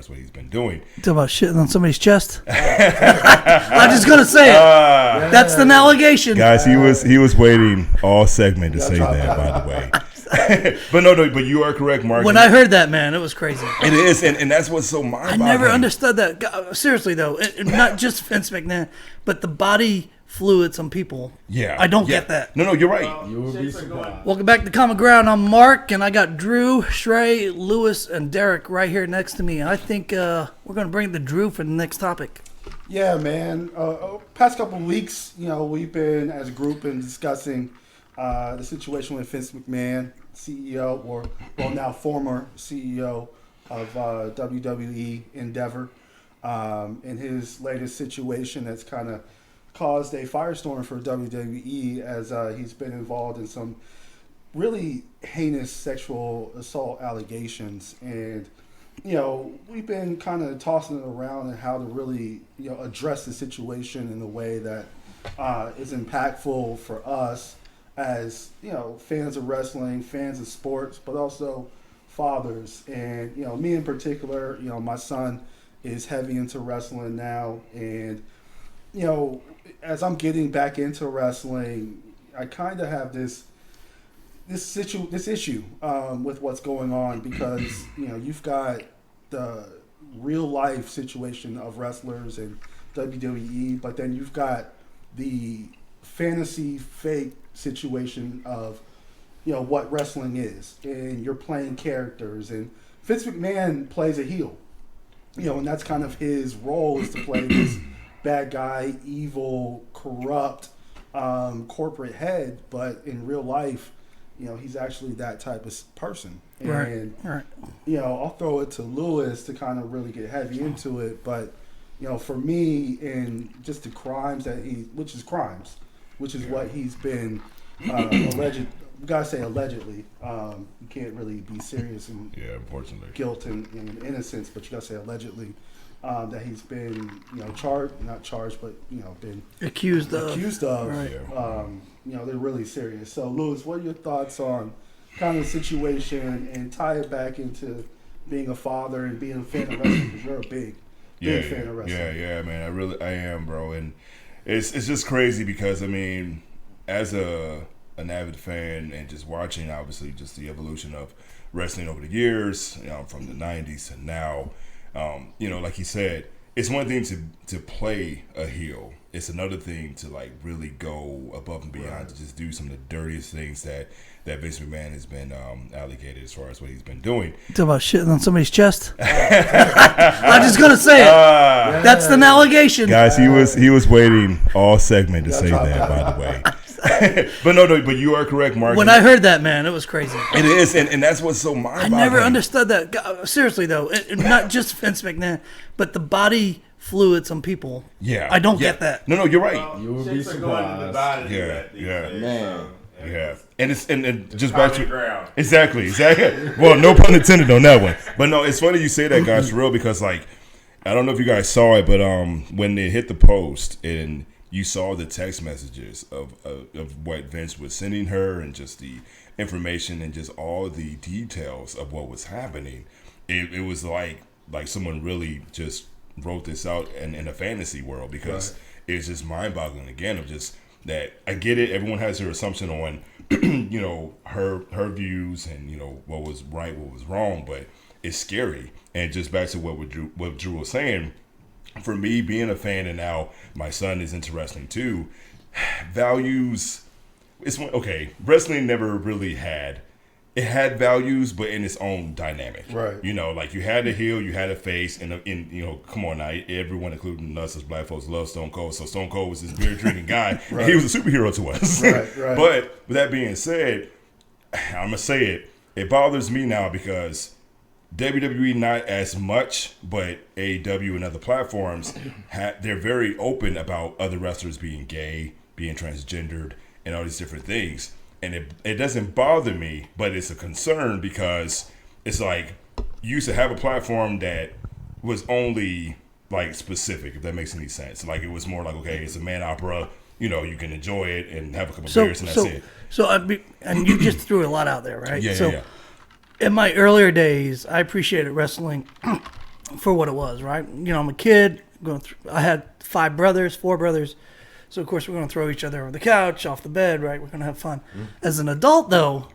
That's what he's been doing. Talking about shitting on somebody's chest. I'm just gonna say it. That's an allegation, guys. He was waiting all segment to say that. By the way, but you are correct, Mark. When I heard that, man, it was crazy. It is, and that's what's so mind-boggling. I never understood that. God, seriously though, not just Vince McMahon, but the body fluids on people. Yeah, I don't get that. No, you're right. You will be surprised. Welcome back to Common Ground. I'm Mark, and I got Drew, Shrey, Lewis, and Derek right here next to me. I think we're going to bring the Drew for the next topic. Yeah, man. Past couple of weeks, we've been, as a group, been discussing the situation with Vince McMahon, CEO, now former CEO of WWE Endeavor, in his latest situation that's kind of caused a firestorm for WWE as he's been involved in some really heinous sexual assault allegations. And, we've been kind of tossing it around and how to really, address the situation in a way that is impactful for us as, fans of wrestling, fans of sports, but also fathers. And, me in particular, my son is heavy into wrestling now. And, as I'm getting back into wrestling, I kind of have this issue with what's going on because you've got the real life situation of wrestlers and WWE, but then you've got the fantasy fake situation of what wrestling is, and you're playing characters, and Vince McMahon plays a heel, and that's kind of his role, is to play this bad guy, evil, corrupt corporate head, but in real life, he's actually that type of person. And right. I'll throw it to Lewis to kind of really get heavy into it, but for me, and just the crimes that which is what he's been alleged. We gotta say allegedly. You can't really be serious in unfortunately, guilt and innocence, but you gotta say allegedly. That he's been, not charged, but been accused of. Right. They're really serious. So, Lewis, what are your thoughts on kind of the situation and tie it back into being a father and being a fan of wrestling? Because you're a big fan of wrestling. Yeah, man. I am, bro. And it's just crazy because as an avid fan and just watching, obviously, just the evolution of wrestling over the years, from the '90s and now. Like he said, it's one thing to play a heel. It's another thing to really go above and beyond, to just do some of the dirtiest things that Vince McMahon has been allocated as far as what he's been doing. Talking about shitting on somebody's chest. I'm just gonna say it. That's an allegation, guys. He was waiting all segment to say that. By the way. but you are correct, Mark. When I heard that, man, it was crazy. It is, and that's what's so mind-boggling. I never understood that. God, seriously though, not just Vince McMahon, but the body fluids on people. Yeah, I don't get that. No, you're right. You will be surprised. Man. Yeah, and just back to exactly. Well, no pun intended on that one. But no, it's funny you say that, guys, for real, because I don't know if you guys saw it, but when they hit the post and you saw the text messages of what Vince was sending her and just the information and just all the details of what was happening. It was like someone really just wrote this out in a fantasy world, because it's just mind-boggling again of just that. I get it. Everyone has their assumption on, her views and, what was right, what was wrong, but it's scary. And just back to what Drew was saying, for me, being a fan, and now my son is into wrestling too, values, wrestling never really had values, but in its own dynamic. Right. You had a heel, you had a face, and come on now, everyone, including us as black folks, love Stone Cold. So Stone Cold was this beer drinking guy. Right. He was a superhero to us. Right. But with that being said, I'm gonna say it bothers me now because WWE not as much, but AEW and other platforms, they're very open about other wrestlers being gay, being transgendered, and all these different things. And it doesn't bother me, but it's a concern because it's like you used to have a platform that was only specific, if that makes any sense. It was more it's a man opera. You can enjoy it and have a couple beers and that's it. So and you just threw a lot out there, right? Yeah. In my earlier days, I appreciated wrestling for what it was, right? You know, I'm a kid going through. I had 4 brothers, so of course we're going to throw each other over the couch, off the bed, right? We're going to have fun. As an adult, though,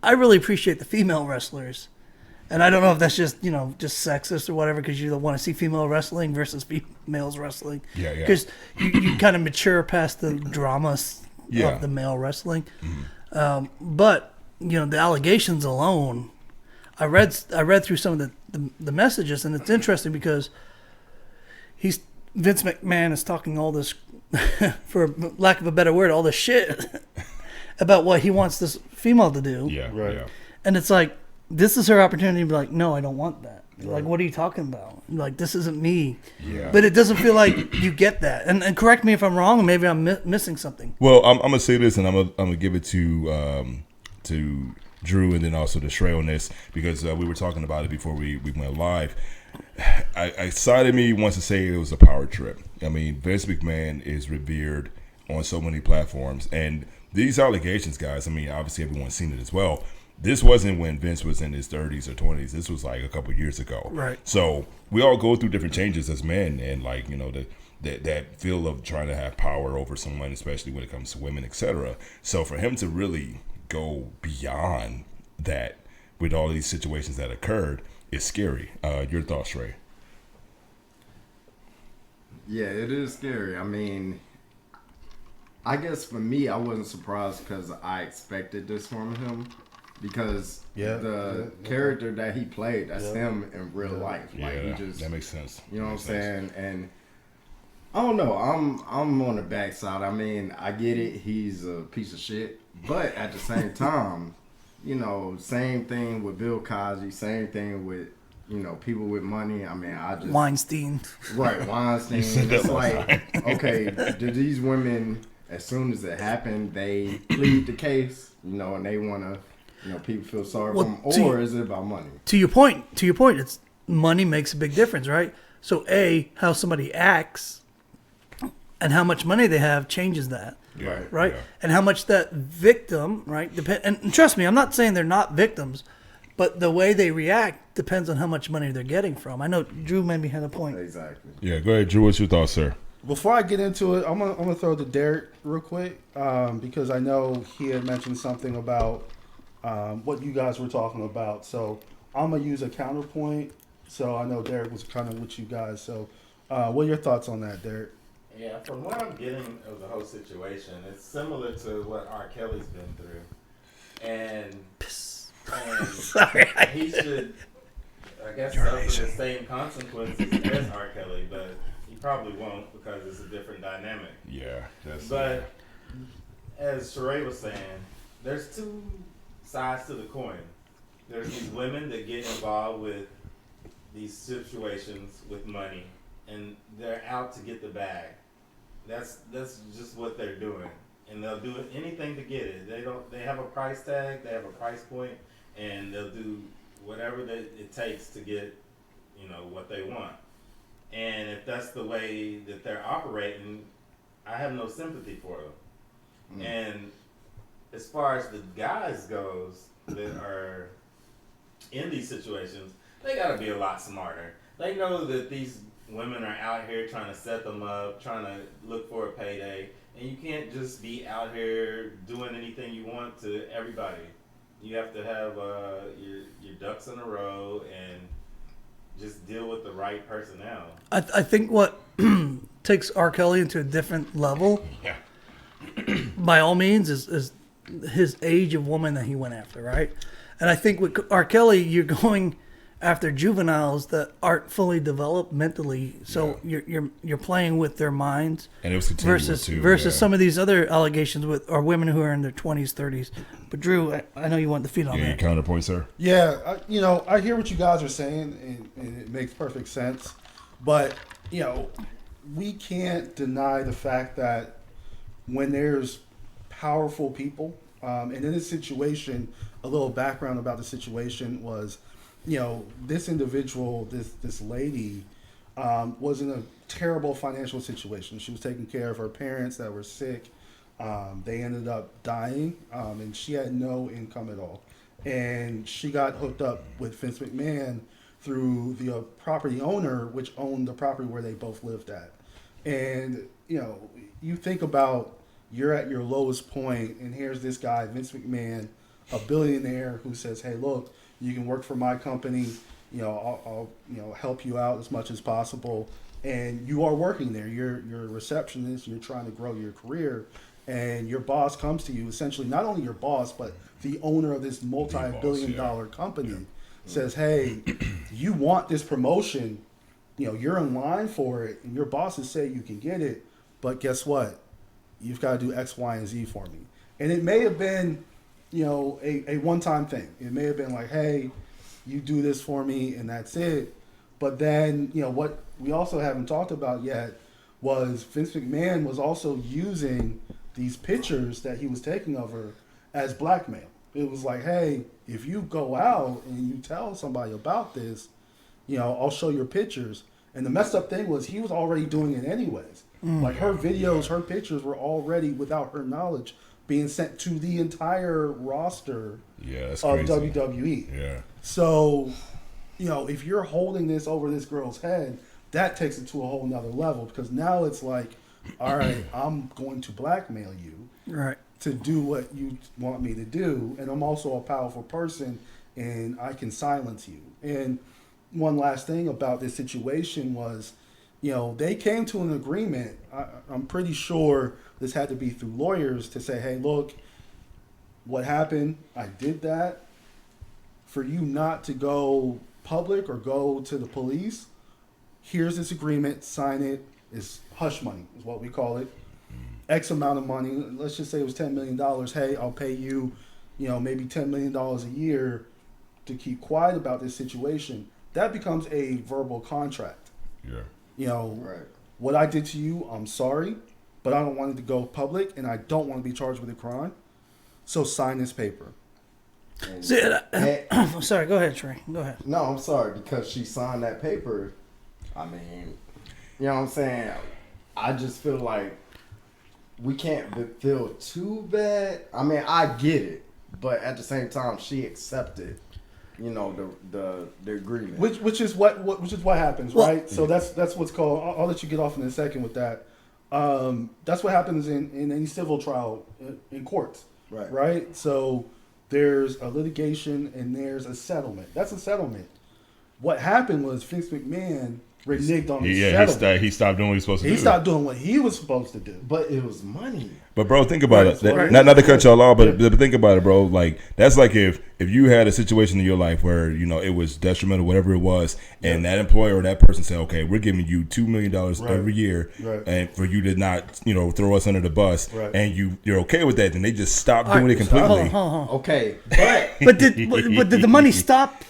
I really appreciate the female wrestlers. And I don't know if that's just, you know, just sexist or whatever, because you don't want to see female wrestling versus males wrestling. Yeah. Because you kind of mature past the dramas of the male wrestling. But, you know, the allegations alone, I read through some of the messages, and it's interesting because Vince McMahon is talking all this, for lack of a better word, all this shit about what he wants this female to do. Yeah, right. Yeah. And it's like, this is her opportunity to be like, no, I don't want that. Right. Like, what are you talking about? Like, this isn't me. Yeah. But it doesn't feel like you get that. And correct me if I'm wrong, or maybe I'm missing something. Well, I'm gonna say this, and I'm gonna give it to Drew, and then also to Shrey on this, because we were talking about it before we went live. I side of me wants to say it was a power trip. I mean, Vince McMahon is revered on so many platforms, and these allegations, guys, I mean, obviously everyone's seen it as well. This wasn't when Vince was in his 30s or 20s. This was like a couple of years ago. Right. So we all go through different changes as men, and like, you know, that feel of trying to have power over someone, especially when it comes to women, etc. So for him to really go beyond that with all these situations that occurred is scary. Your thoughts, Ray? Yeah, it is scary. I mean, I guess for me, I wasn't surprised because I expected this from him. Because the character that he played, that's him in real life. Like, he just, that makes sense. You know what I'm saying? And I don't know. I'm on the backside. I mean, I get it. He's a piece of shit. But at the same time, you know, same thing with Bill Cosby. Same thing with, you know, people with money. I mean, I just... Weinstein. Right, Weinstein. It's like, okay, do these women, as soon as it happened, they plead the case, you know, and they want to... You know, people feel sorry for them, or is it about money? To your point, it's money makes a big difference, right? So, how somebody acts and how much money they have changes that, right? Yeah. And how much that victim, right? And trust me, I'm not saying they're not victims, but the way they react depends on how much money they're getting from. I know Drew maybe had a point. Exactly. Yeah, go ahead, Drew. What's your thoughts, sir? Before I get into it, I'm gonna throw to Derek real quick because I know he had mentioned something about. What you guys were talking about. So I'm going to use a counterpoint. So I know Derek was kind of with you guys. So what are your thoughts on that, Derek? Yeah, from what I'm getting of the whole situation, it's similar to what R. Kelly's been through. And sorry. He should, I guess, suffer the same consequences as R. Kelly, but he probably won't because it's a different dynamic. Yeah. But as Sheree was saying, there's two sides to the coin. There's these women that get involved with these situations with money, and they're out to get the bag. That's just what they're doing, and they'll do anything to get it. They have a price tag, they have a price point, and they'll do whatever it takes to get, you know, what they want. And if that's the way that they're operating, I have no sympathy for them. And as far as the guys goes that are in these situations, they got to be a lot smarter. They know that these women are out here trying to set them up, trying to look for a payday, and you can't just be out here doing anything you want to everybody. You have to have your ducks in a row and just deal with the right personnel. I think what takes R. Kelly into a different level, by all means, is his age of woman that he went after, right? And I think with R. Kelly, you're going after juveniles that aren't fully developed mentally, so you're playing with their minds. And it was versus some of these other allegations are women who are in their 20s, 30s. But Drew, I know you want the feed on that. Your counterpoint, sir. Yeah, I hear what you guys are saying, and it makes perfect sense. But we can't deny the fact that when there's powerful people, and in this situation, a little background about the situation was, this individual, this lady, was in a terrible financial situation. She was taking care of her parents that were sick. They ended up dying, and she had no income at all. And she got hooked up with Vince McMahon through the property owner, which owned the property where they both lived at. And, you think about you're at your lowest point, and here's this guy, Vince McMahon, a billionaire, who says, hey, look, you can work for my company. I'll help you out as much as possible. And you are working there. You're a receptionist. You're trying to grow your career. And your boss comes to you, essentially not only your boss, but the owner of this multi-billion-dollar company says, hey, you want this promotion. You're in line for it. And your bosses say you can get it. But guess what? You've got to do X, Y, and Z for me. And it may have been, a one-time thing. It may have been like, hey, you do this for me, and that's it. But then, what we also haven't talked about yet was Vince McMahon was also using these pictures that he was taking of her as blackmail. It was like, hey, if you go out and you tell somebody about this, I'll show your pictures. And the messed up thing was he was already doing it anyways. Like her videos, her pictures were already, without her knowledge, being sent to the entire roster that's of crazy. WWE. Yeah. So, if you're holding this over this girl's head, that takes it to a whole nother level, because now it's like, all right, I'm going to blackmail you to do what you want me to do, and I'm also a powerful person, and I can silence you. And one last thing about this situation was, they came to an agreement. I'm pretty sure this had to be through lawyers to say, hey, look, what happened, I did that. For you not to go public or go to the police, here's this agreement, sign it. It's hush money is what we call it. X amount of money. Let's just say it was $10 million. Hey, I'll pay you, maybe $10 million a year to keep quiet about this situation. That becomes a verbal contract. Yeah. What I did to you, I'm sorry, but I don't want it to go public, and I don't want to be charged with a crime. So sign this paper. Sorry, go ahead, Trey. Go ahead. No, I'm sorry, because she signed that paper. I mean, you know what I'm saying? I just feel like we can't feel too bad. I mean, I get it, but at the same time, she accepted, the agreement. Which is what happens, right? So that's what's called. I'll let you get off in a second with that. That's what happens in any civil trial in courts, right? So there's a litigation and there's a settlement. That's a settlement. What happened was Vince McMahon reneged on his settlement. He stopped doing what he was supposed to do. He stopped doing what he was supposed to do. But it was money. But bro, think about it. Not to cut y'all off, but think about it, bro. Like that's like if you had a situation in your life where it was detrimental, whatever it was, and that employer or that person said, "Okay, we're giving you $2 million every year, and for you to not throw us under the bus," and you're okay with that, then they just stopped doing it completely. Hold on. Okay, but did the money stop?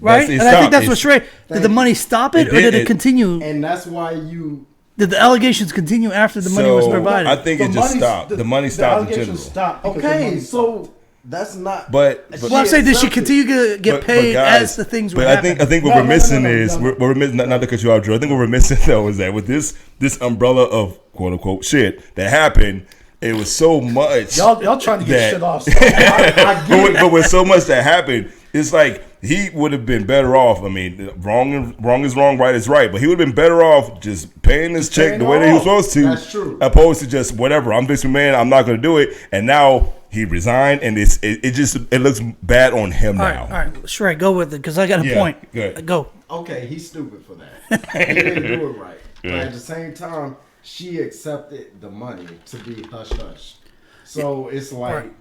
Right, and I think that's what Shrey. Did the money stop it, or did it continue? And that's why you. Did the allegations continue after the money was provided? I think it just stopped. The money stopped in general. Okay, so that's not. But well, I'm saying, did she continue to get paid as the things were happening? I think what we're missing is we're missing. Not to cut you off, Drew. I think what we're missing though is that with this umbrella of quote unquote shit that happened, it was so much. Y'all trying to get shit off. But with so much that happened, it's like he would have been better off. I mean, wrong is wrong, right is right. But he would have been better off just paying this check the way that he was supposed to. That's true. Opposed to just whatever. I'm Vince McMahon. I'm not going to do it. And now he resigned, and it looks bad on him now. All right, Shrey, go with it because I got a point. Go. Okay, he's stupid for that. He didn't do it right. But at the same time, she accepted the money to be hush hush. So it's like,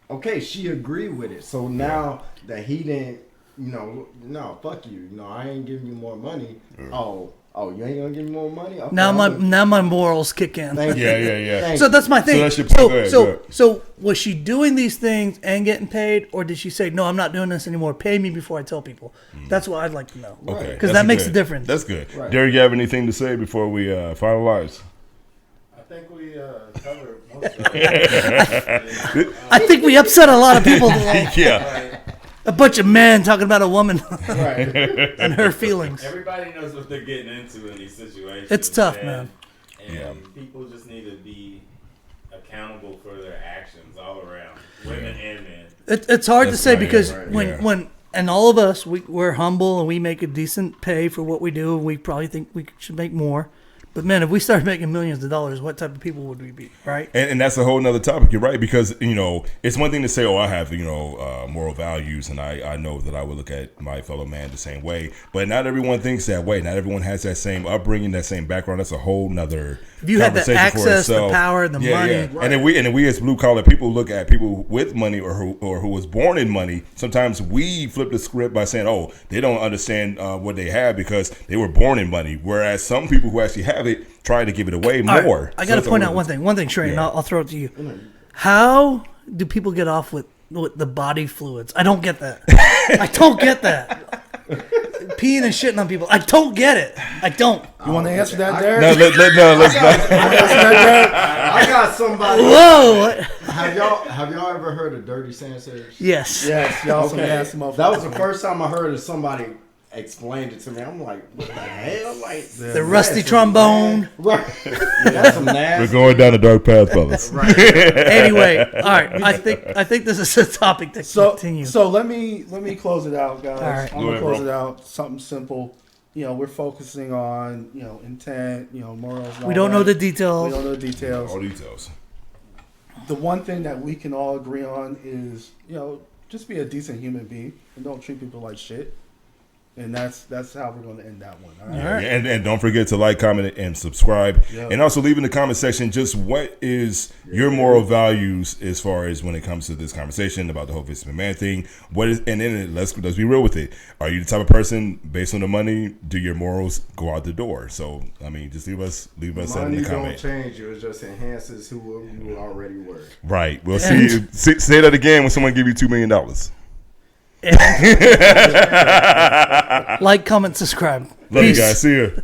okay, she agreed with it. So now that he didn't, no, fuck you. I ain't giving you more money. Oh, you ain't gonna give me more money? Okay, now my morals kick in. Yeah. So that's my thing. So So was she doing these things and getting paid, or did she say, no, I'm not doing this anymore, pay me before I tell people? That's what I'd like to know. Okay, because that makes a difference. That's good. Right. Derek, you have anything to say before we finalize? I think we covered most of it. I think we upset a lot of people today. Yeah. A bunch of men talking about a woman and her feelings. Everybody knows what they're getting into in these situations. It's tough, man. And people just need to be accountable for their actions all around, women and men. It's hard to say because when And all of us, we're humble and we make a decent pay for what we do. And we probably think we should make more. But man, if we started making millions of dollars, what type of people would we be, right? And that's a whole nother topic. You're right, because it's one thing to say, "Oh, I have moral values, and I know that I would look at my fellow man the same way." But not everyone thinks that way. Not everyone has that same upbringing, that same background. That's a whole nother. If you had the access, the power, the money, yeah. Right. And then we as blue collar people look at people with money or who was born in money. Sometimes we flip the script by saying, "Oh, they don't understand what they have because they were born in money," whereas some people who actually have it try to give it away more. Right. I got to point out one thing, Trey, and I'll throw it to you. How do people get off with the body fluids? I don't get that. I don't get that. Peeing and shitting on people. I don't get it. I don't. You want to answer that, Derek? No, let's not. I got somebody. Whoa. Have y'all ever heard of dirty Sanchez? Yes. Yes. Y'all some nasty motherfuckers. That was the first time I heard of somebody explained it to me. I'm like, what the hell? Like the rusty trombone. Right. That's some nasty. We're going down a dark path, fellas. Right. Anyway, all right. I think this is a topic that continues. So let me close it out, guys. All right. I'm gonna close it out. Something simple. We're focusing on intent. Morals. We don't know the details. We don't know the details. All details. The one thing that we can all agree on is just be a decent human being and don't treat people like shit. And that's how we're going to end that one. All right. Yeah, and don't forget to like, comment, and subscribe. Yep. And also leave in the comment section just what is your moral values as far as when it comes to this conversation about the whole Vince McMahon thing. What is, and then let's be real with it. Are you the type of person, based on the money, do your morals go out the door? So I mean, just leave us that in the comment. Money don't change you; it just enhances who you already were. Right. We'll see you. Say that again when someone give you $2 million. Like, comment, subscribe. Love Peace. you guys. See you.